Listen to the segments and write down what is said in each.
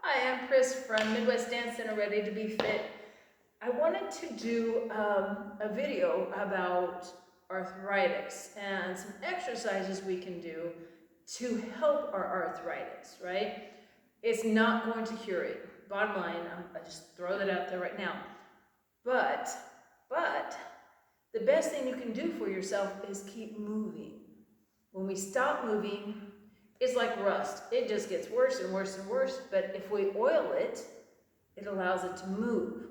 Hi, I'm Chris from Midwest Dance Center, Ready to Be Fit. I wanted to do a video about arthritis and some exercises we can do to help our arthritis, right? It's not going to cure it. Bottom line, I just throw that out there right now. But the best thing you can do for yourself is keep moving. When we stop moving, it's like rust. It just gets worse and worse and worse, but if we oil it, it allows it to move.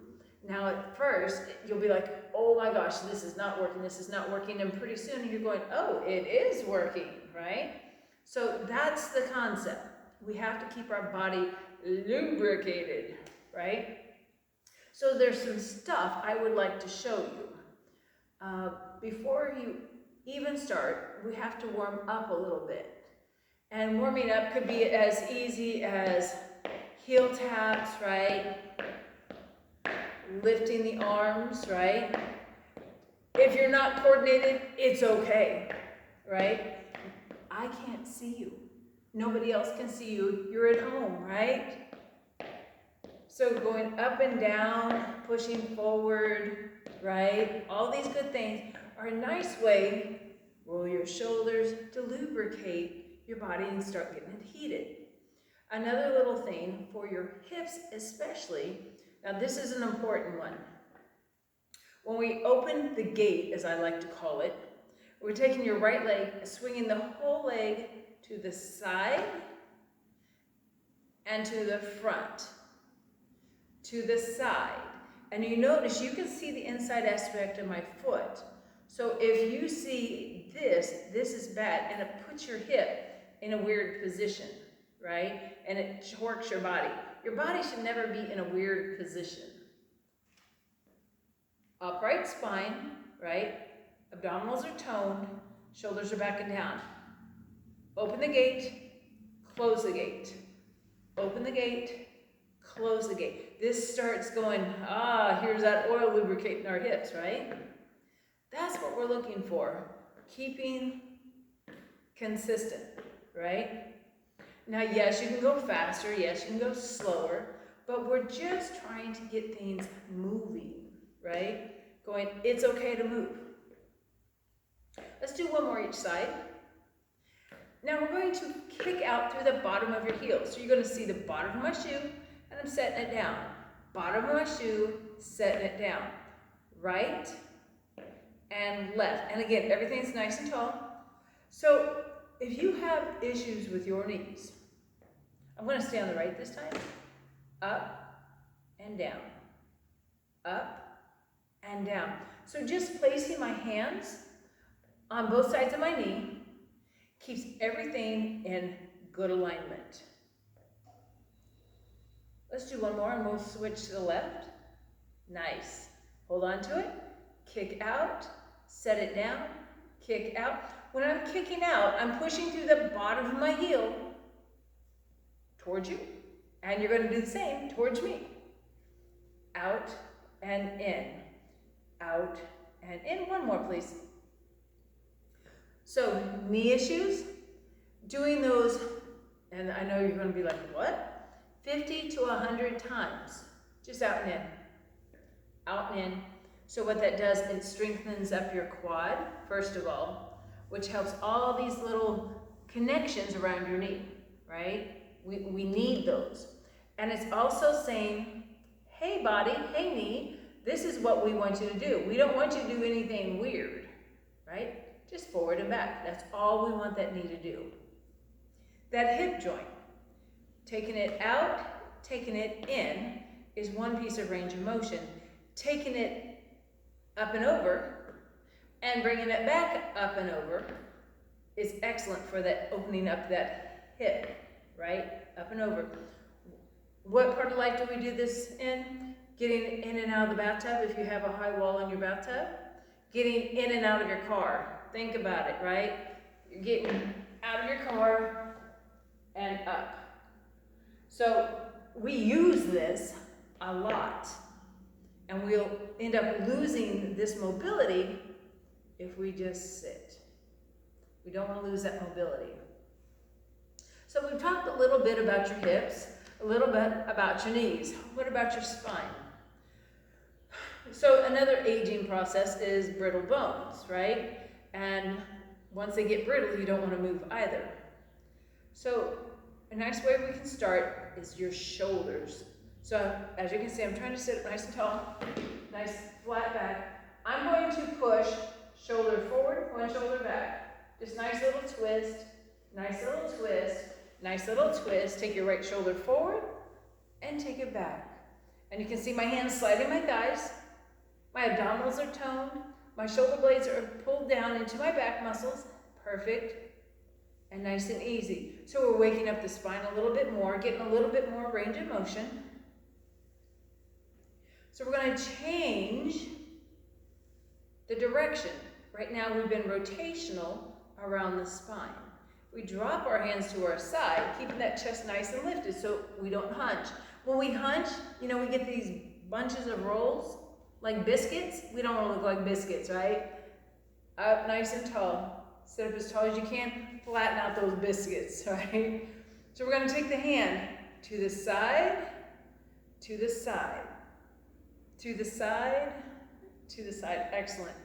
Now at first, you'll be like, oh my gosh, this is not working, and pretty soon you're going, oh, it is working, right? So that's the concept. We have to keep our body lubricated, right? So there's some stuff I would like to show you. Before you even start, we have to warm up a little bit. And warming up could be as easy as heel taps, right? Lifting the arms, right? If you're not coordinated, it's okay, right? I can't see you. Nobody else can see you. You're at home, right? So going up and down, pushing forward, right? All these good things are a nice way. Roll your shoulders to lubricate your body and start getting it heated. Another little thing for your hips especially, now this is an important one. When we open the gate, as I like to call it, we're taking your right leg, swinging the whole leg to the side and to the front, to the side. And you notice you can see the inside aspect of my foot. So if you see this is bad, and it puts your hip in a weird position, right? And it works your body. Your body should never be in a weird position. Upright spine, right? Abdominals are toned, shoulders are back and down. Open the gate, close the gate. Open the gate, close the gate. This starts going, here's that oil lubricating our hips, right? That's what we're looking for, keeping consistent, right? Now, yes, you can go faster, yes, you can go slower, but we're just trying to get things moving, right? Going, it's okay to move. Let's do one more each side. Now we're going to kick out through the bottom of your heel. So you're going to see the bottom of my shoe, and I'm setting it down. Bottom of my shoe, setting it down. Right and left. And again, everything's nice and tall. So if you have issues with your knees, I'm going to stay on the right this time. Up and down. Up and down. So just placing my hands on both sides of my knee keeps everything in good alignment. Let's do one more and we'll switch to the left. Nice. Hold on to it. Kick out. Set it down. Kick out. When I'm kicking out, I'm pushing through the bottom of my heel towards you. And you're going to do the same towards me. Out and in. Out and in. One more, please. So, knee issues, doing those, and I know you're going to be like, what? 50 to 100 times. Just out and in. Out and in. So what that does, it strengthens up your quad, first of all, which helps all these little connections around your knee, right? We need those. And it's also saying, hey body, hey knee, this is what we want you to do. We don't want you to do anything weird, right? Just forward and back. That's all we want that knee to do. That hip joint, taking it out, taking it in, is one piece of range of motion. Taking it up and over and bringing it back up and over is excellent for that opening up that hip, right? Up and over. What part of life do we do this in? Getting in and out of the bathtub if you have a high wall in your bathtub. Getting in and out of your car. Think about it, right? You're getting out of your car and up. So we use this a lot. And we'll end up losing this mobility if we just sit. We don't want to lose that mobility. So we've talked a little bit about your hips. a little bit about your knees. What about your spine? So another aging process is brittle bones, right? And once they get brittle, you don't want to move either. So a nice way we can start is your shoulders. So as you can see, I'm trying to sit nice and tall, nice flat back. I'm going to push shoulder forward, one shoulder back. Just nice little twist, nice little twist, nice little twist. Take your right shoulder forward and take it back. And you can see my hands sliding my thighs. My abdominals are toned. My shoulder blades are pulled down into my back muscles. Perfect. And nice and easy. So we're waking up the spine a little bit more, getting a little bit more range of motion. So we're going to change the direction. Right now we've been rotational around the spine. We drop our hands to our side, keeping that chest nice and lifted so we don't hunch. When we hunch, you know, we get these bunches of rolls like biscuits. We don't want to look like biscuits, right? Up nice and tall. Sit up as tall as you can. Flatten out those biscuits, right? So we're going to take the hand to the side, to the side, to the side, to the side. Excellent.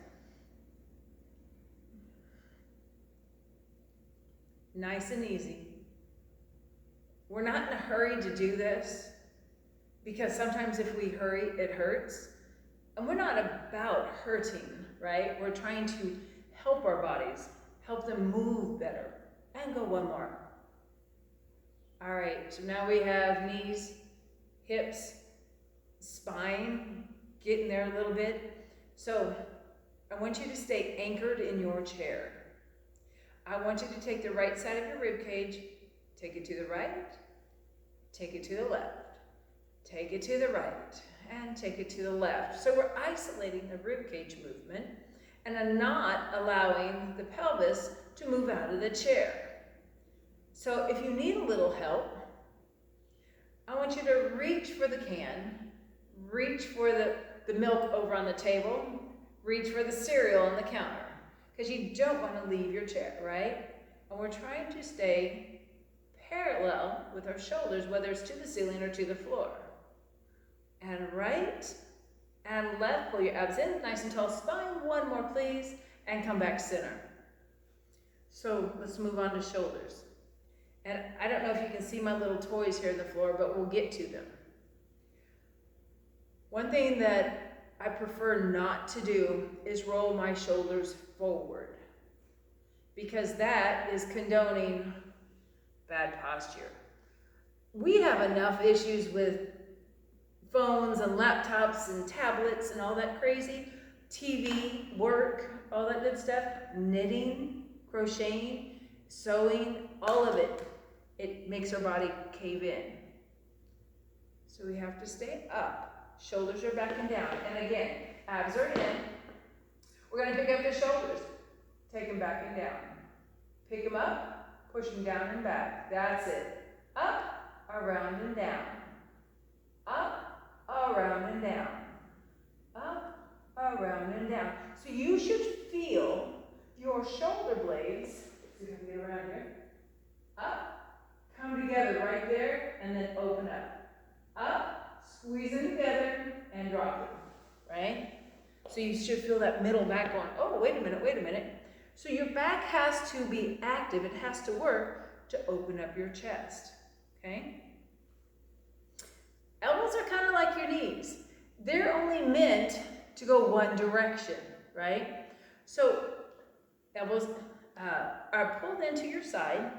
Nice and easy. We're not in a hurry to do this because sometimes if we hurry, it hurts. And we're not about hurting, right? We're trying to help our bodies, help them move better. And go one more. All right, so now we have knees, hips, spine, getting there a little bit. So I want you to stay anchored in your chair. I want you to take the right side of your rib cage, take it to the right, take it to the left, take it to the right, and take it to the left. So we're isolating the rib cage movement and I'm not allowing the pelvis to move out of the chair. So if you need a little help, I want you to reach for the can, reach for the milk over on the table, reach for the cereal on the counter, because you don't want to leave your chair, right? And we're trying to stay parallel with our shoulders, whether it's to the ceiling or to the floor. And right and left, pull your abs in, nice and tall spine. One more, please, and come back center. So let's move on to shoulders. And I don't know if you can see my little toys here on the floor, but we'll get to them. One thing that I prefer not to do is roll my shoulders forward, because that is condoning bad posture. We have enough issues with phones and laptops and tablets and all that crazy, TV, work, all that good stuff, knitting, crocheting, sewing, all of it. It makes our body cave in. So we have to stay up. Shoulders are back and down. And again, abs are in. We're going to pick up the shoulders. Take them back and down. Pick them up, push them down and back. That's it. Up, around and down. Up, around and down. Up, around and down. So you should feel your shoulder blades, let's see if I can get around here, up, come together right there, and then open up. Up, squeeze them together, and drop them, right? So you should feel that middle back going, oh, wait a minute. So your back has to be active, it has to work to open up your chest, okay? Elbows are kind of like your knees. They're only meant to go one direction, right? So elbows are pulled into your side.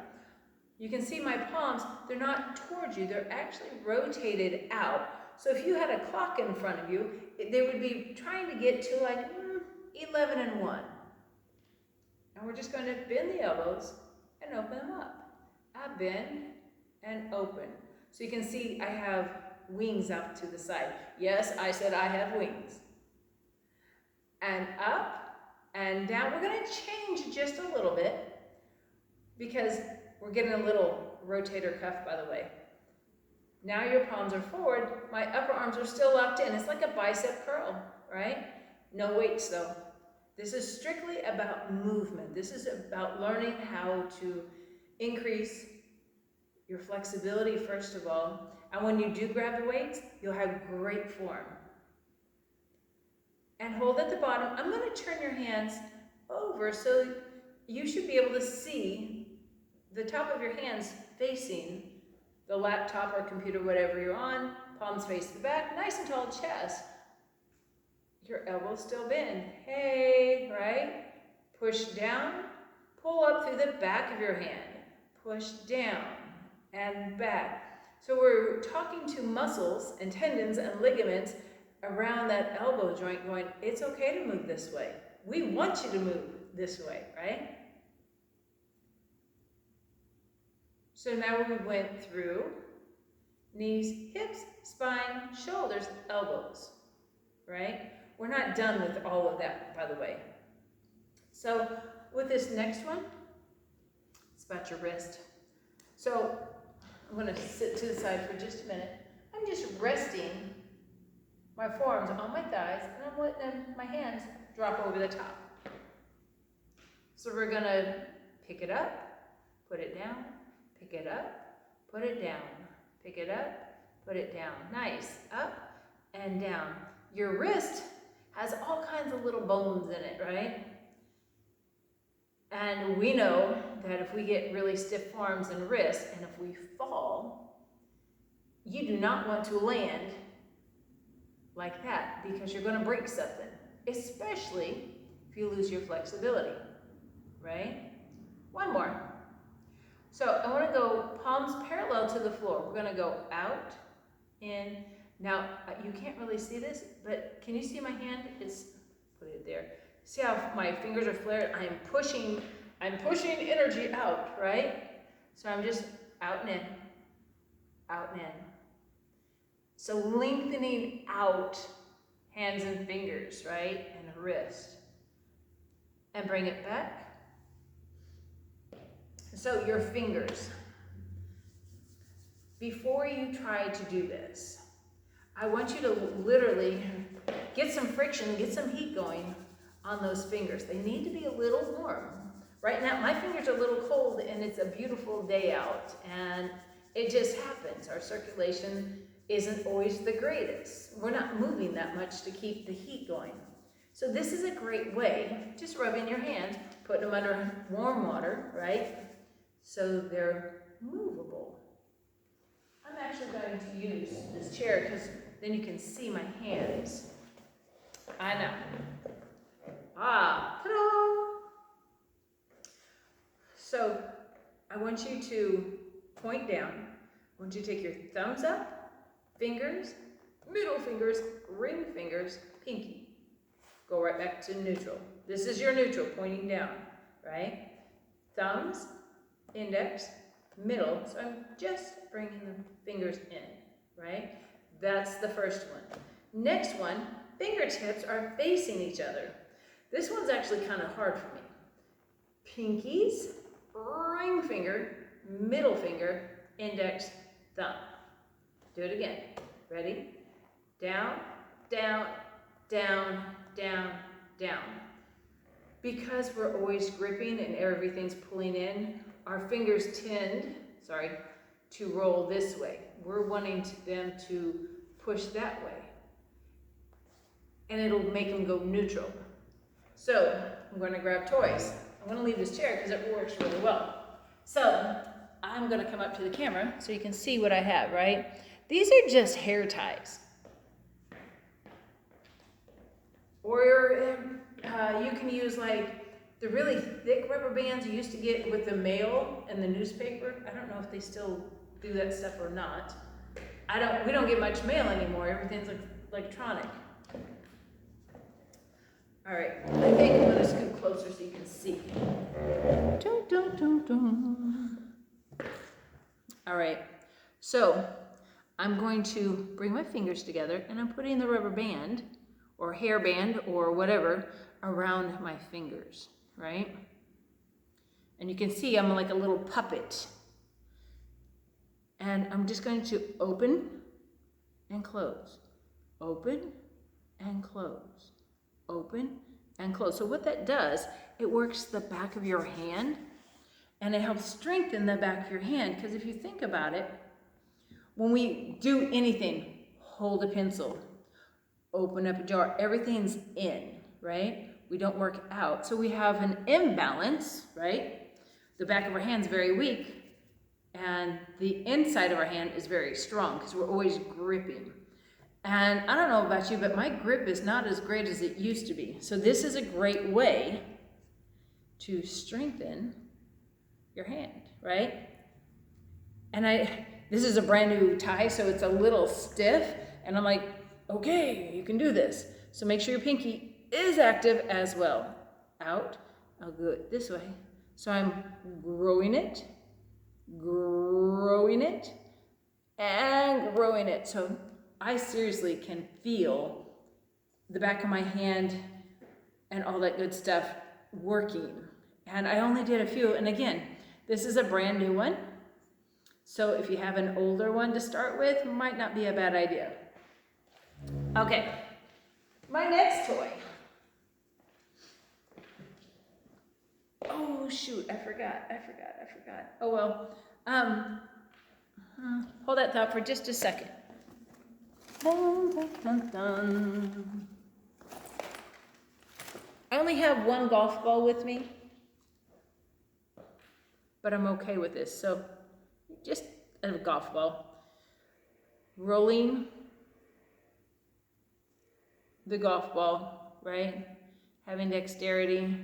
You can see my palms, they're not towards you, they're actually rotated out. So if you had a clock in front of you, they would be trying to get to like 11 and 1. And we're just going to bend the elbows and open them up. I bend and open. So you can see I have wings up to the side. Yes, I said I have wings. And up and down. We're going to change just a little bit because we're getting a little rotator cuff, by the way. Now your palms are forward. My upper arms are still locked in. It's like a bicep curl, right? No weights though. This is strictly about movement. This is about learning how to increase your flexibility first of all, and when you do grab the weights, you'll have great form. And hold at the bottom. I'm going to turn your hands over so you should be able to see the top of your hands facing the laptop or computer, whatever you're on. Palms face the back, nice and tall chest. Your elbows still bend. Hey, right? Push down, pull up through the back of your hand. Push down and back. So we're talking to muscles and tendons and ligaments around that elbow joint going, it's okay to move this way. We want you to move this way, right? So now we went through knees, hips, spine, shoulders, elbows, right? We're not done with all of that, by the way. So with this next one, it's about your wrist. So I'm going to sit to the side for just a minute. I'm just resting my forearms on my thighs, and I'm letting my hands drop over the top. So we're going to pick it up, put it down, pick it up, put it down, pick it up, put it down. Nice. Up and down. Your wrist has all kinds of little bones in it, right? And we know that if we get really stiff forearms and wrists, and if we fall, you do not want to land like that because you're going to break something, especially if you lose your flexibility, right? One more. So I want to go palms parallel to the floor. We're going to go out, in. Now, you can't really see this, but can you see my hand? Put it there. See how my fingers are flared? I'm pushing energy out, right? So I'm just out and in, out and in. So lengthening out hands and fingers, right? And wrist. And bring it back. So your fingers. Before you try to do this, I want you to literally get some friction, get some heat going on those fingers. They need to be a little warm. Right now, my fingers are a little cold and it's a beautiful day out and it just happens. Our circulation isn't always the greatest. We're not moving that much to keep the heat going. So this is a great way, just rubbing your hands, putting them under warm water, right? So they're movable. I'm actually going to use this chair because then you can see my hands. I know. Ah, ta-da! So I want you to point down. I want you to take your thumbs up, fingers, middle fingers, ring fingers, pinky. Go right back to neutral. This is your neutral, pointing down, right? Thumbs, index, middle. So I'm just bringing the fingers in, right? That's the first one. Next one, fingertips are facing each other. This one's actually kind of hard for me. Pinkies, ring finger, middle finger, index, thumb. Do it again. Ready? Down, down, down, down, down. Because we're always gripping and everything's pulling in, our fingers tend, to roll this way. We're wanting them to push that way. And it'll make them go neutral. So I'm going to grab toys. I'm going to leave this chair because it works really well. So I'm going to come up to the camera so you can see what I have, right? These are just hair ties. Or you can use like the really thick rubber bands you used to get with the mail and the newspaper. I don't know if they still do that stuff or not. We don't get much mail anymore. Everything's like electronic. All right, I think I'm gonna scoot closer so you can see. Dun, dun, dun, dun. All right, so I'm going to bring my fingers together and I'm putting the rubber band or hair band or whatever around my fingers, right? And you can see I'm like a little puppet. And I'm just going to open and close, open and close, open and close. So what that does, it works the back of your hand And it helps strengthen the back of your hand, because if you think about it, when we do anything, hold a pencil, open up a jar, everything's in, right? We don't work out. So we have an imbalance, right? The back of our hand's very weak, and the inside of our hand is very strong because we're always gripping. And I don't know about you, but my grip is not as great as it used to be. So this is a great way to strengthen your hand, right? And this is a brand new tie, so it's a little stiff, and I'm like, okay, you can do this. So make sure your pinky is active as well. Out, I'll go this way. So I'm growing it, and growing it. So I seriously can feel the back of my hand and all that good stuff working. And I only did a few, and again, this is a brand new one. So if you have an older one to start with, might not be a bad idea. Okay, my next toy. Oh shoot, I forgot. Oh well, hold that thought for just a second. Dun, dun, dun, dun. I only have one golf ball with me, but I'm okay with this. So just a golf ball. Rolling the golf ball, right? Having dexterity,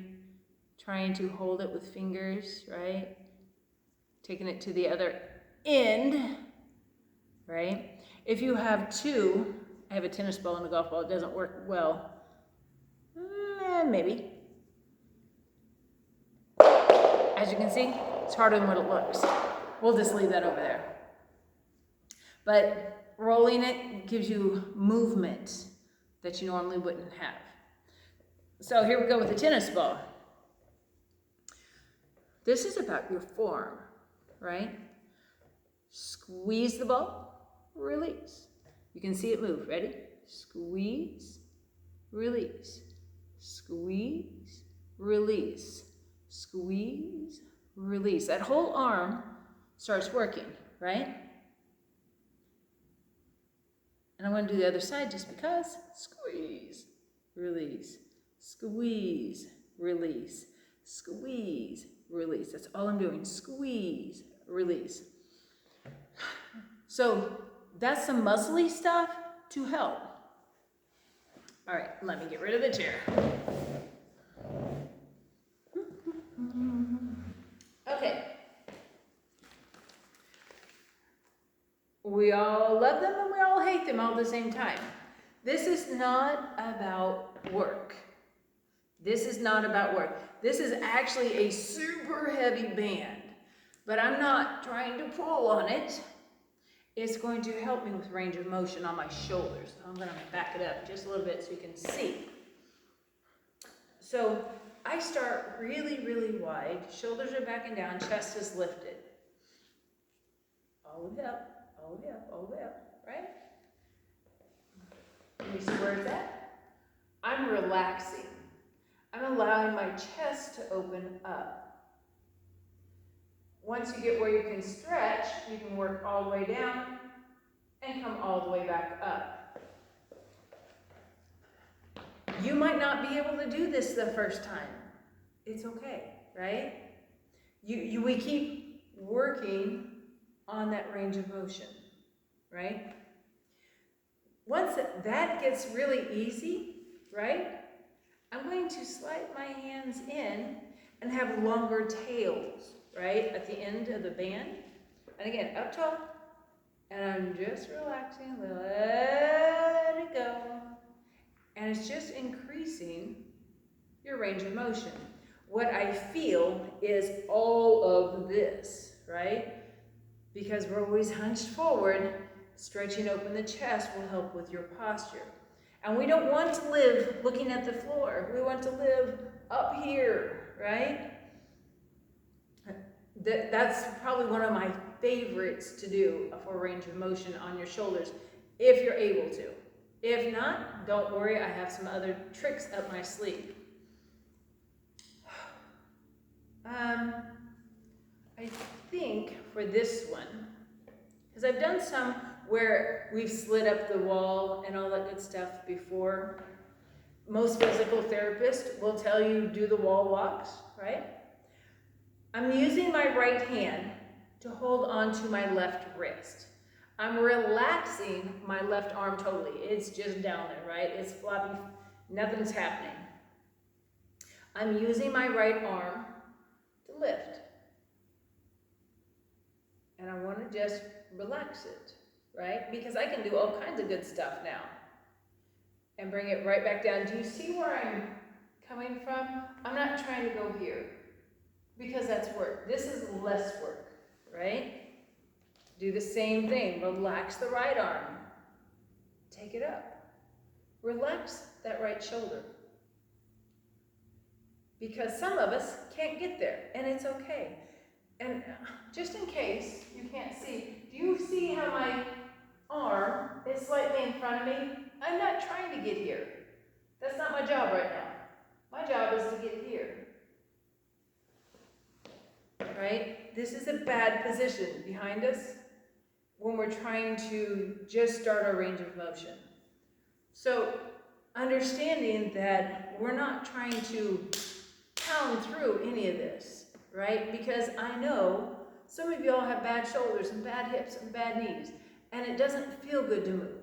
trying to hold it with fingers, right? Taking it to the other end, right? If you have two, I have a tennis ball and a golf ball, it doesn't work well. Maybe. As you can see, it's harder than what it looks. We'll just leave that over there. But rolling it gives you movement that you normally wouldn't have. So here we go with the tennis ball. This is about your form, right? Squeeze the ball, release. You can see it move. Ready? Squeeze, release. Squeeze, release. Squeeze, release. That whole arm starts working, right? And I'm going to do the other side just because. Squeeze, release. Squeeze, release. Squeeze, release. That's all I'm doing. Squeeze, release. So that's some muscly stuff to help. All right, let me get rid of the chair. Okay. We all love them and we all hate them all at the same time. This is not about work. This is not about work. This is actually a super heavy band, but I'm not trying to pull on it. It's going to help me with range of motion on my shoulders. I'm going to back it up just a little bit so you can see. So I start really, really wide. Shoulders are backing down, chest is lifted. All the way up, all the way up, all the way up, right? You see where it's at? I'm relaxing. I'm allowing my chest to open up. Once you get where you can stretch, you can work all the way down and come all the way back up. You might not be able to do this the first time. It's okay, right? We keep working on that range of motion, right? Once that gets really easy, right? I'm going to slide my hands in and have longer tails, right, at the end of the band. And again, up top, and I'm just relaxing, let it go. And it's just increasing your range of motion. What I feel is all of this, right? Because we're always hunched forward, stretching open the chest will help with your posture. And we don't want to live looking at the floor. We want to live up here, right? That's probably one of my favorites to do for range of motion on your shoulders, if you're able to. If not, don't worry, I have some other tricks up my sleeve. think for this one, because I've done some where we've slid up the wall and all that good stuff before. Most physical therapists will tell you do the wall walks, right? I'm using my right hand to hold on to my left wrist. I'm relaxing my left arm totally. It's just down there, right? It's floppy, nothing's happening. I'm using my right arm to lift. And I want to just relax it, right? Because I can do all kinds of good stuff now. And bring it right back down. Do you see where I'm coming from? I'm not trying to go here because that's work. This is less work, right? Do the same thing. Relax the right arm. Take it up. Relax that right shoulder. Because some of us can't get there, and it's okay. And just in case you can't see, do you see how my arm is slightly in front of me? I'm not trying to get here. That's not my job right now. My job is to get here. Right? This is a bad position behind us when we're trying to just start our range of motion. So understanding that we're not trying to pound through any of this, right? Because I know some of you all have bad shoulders and bad hips and bad knees, and it doesn't feel good to move.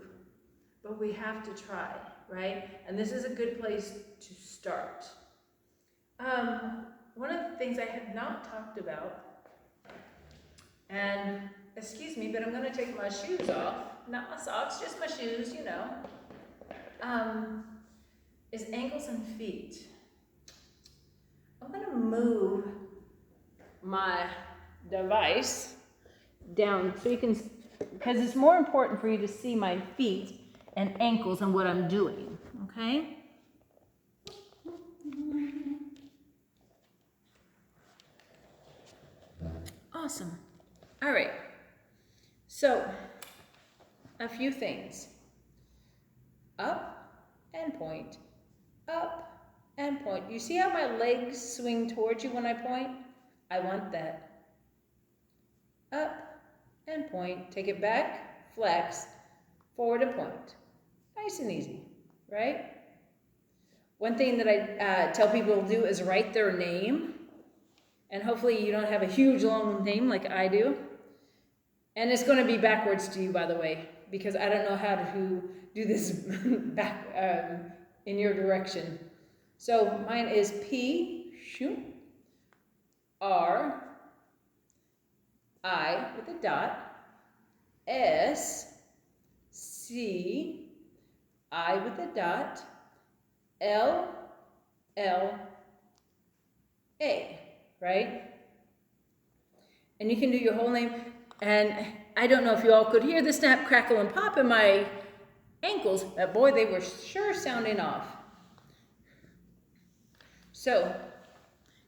But we have to try, right? And this is a good place to start. One of the things I had not talked about, and excuse me, but I'm going to take my shoes off, not my socks, just my shoes, you know, is ankles and feet. I'm going to move my device down so you can, because it's more important for you to see my feet and ankles and what I'm doing, okay? Awesome. All right. So, a few things. Up and point. Up and point. You see how my legs swing towards you when I point? I want that. Up and point. Take it back, flex, forward and point. Nice and easy, right? One thing that I tell people to do is write their name. And hopefully you don't have a huge long name like I do. And it's going to be backwards to you, by the way, because I don't know how to do this back in your direction. So mine is P, R, I with a dot, S, C, I with a dot, L, L, A, right? And you can do your whole name. And I don't know if you all could hear the snap, crackle, and pop in my ankles, but boy, they were sure sounding off. So,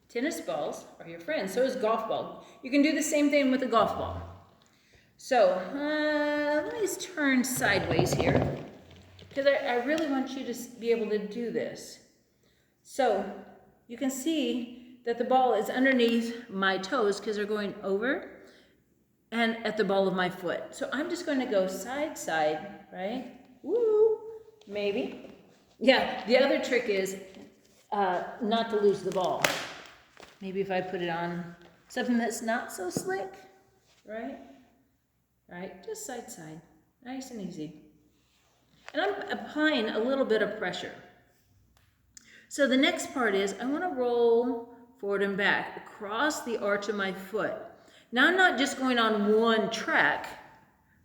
tennis balls are your friends. So is golf ball. You can do the same thing with a golf ball. So, let me just turn sideways here, because I really want you to be able to do this. So, you can see that the ball is underneath my toes, because they're going over, and at the ball of my foot. So I'm just going to go side, side, right? Woo, maybe. Yeah, the other trick is not to lose the ball. Maybe if I put it on something that's not so slick, right? Right, just side, side, nice and easy. And I'm applying a little bit of pressure. So the next part is I want to roll forward and back across the arch of my foot. Now I'm not just going on one track,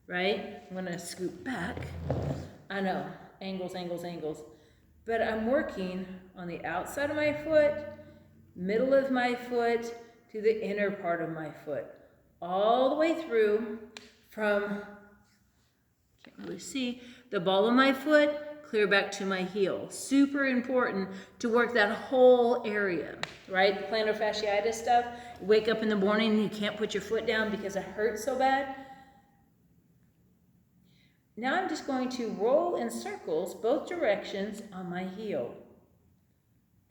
right? I'm gonna scoot back. I know, angles, angles, angles. But I'm working on the outside of my foot, middle of my foot, to the inner part of my foot. All the way through from, can't really see, the ball of my foot, clear back to my heel. Super important to work that whole area, right? Plantar fasciitis stuff. You wake up in the morning and you can't put your foot down because it hurts so bad. Now I'm just going to roll in circles both directions on my heel.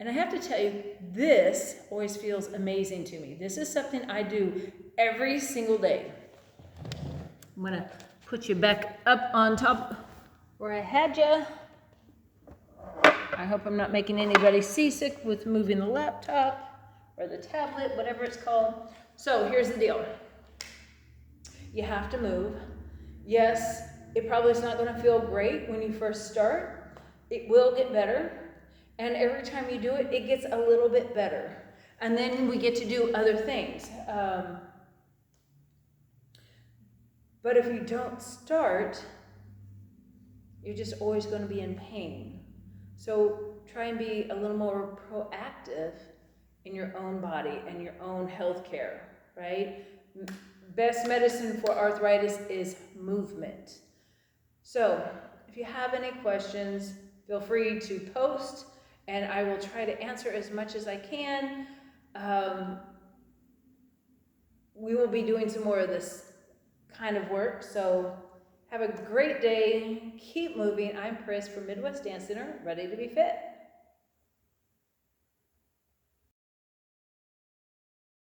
And I have to tell you, this always feels amazing to me. This is something I do every single day. I'm gonna put you back up on top where I had you. I hope I'm not making anybody seasick with moving the laptop or the tablet, whatever it's called. So here's the deal. You have to move. Yes, it probably is not gonna feel great when you first start. It will get better. And every time you do it, it gets a little bit better. And then we get to do other things. But if you don't start, you're just always going to be in pain. So try and be a little more proactive in your own body and your own health care, right? Best medicine for arthritis is movement. So if you have any questions, feel free to post, and I will try to answer as much as I can. We will be doing some more of this kind of work, so have a great day. Keep moving. I'm Pris from Midwest Dance Center, ready to be fit.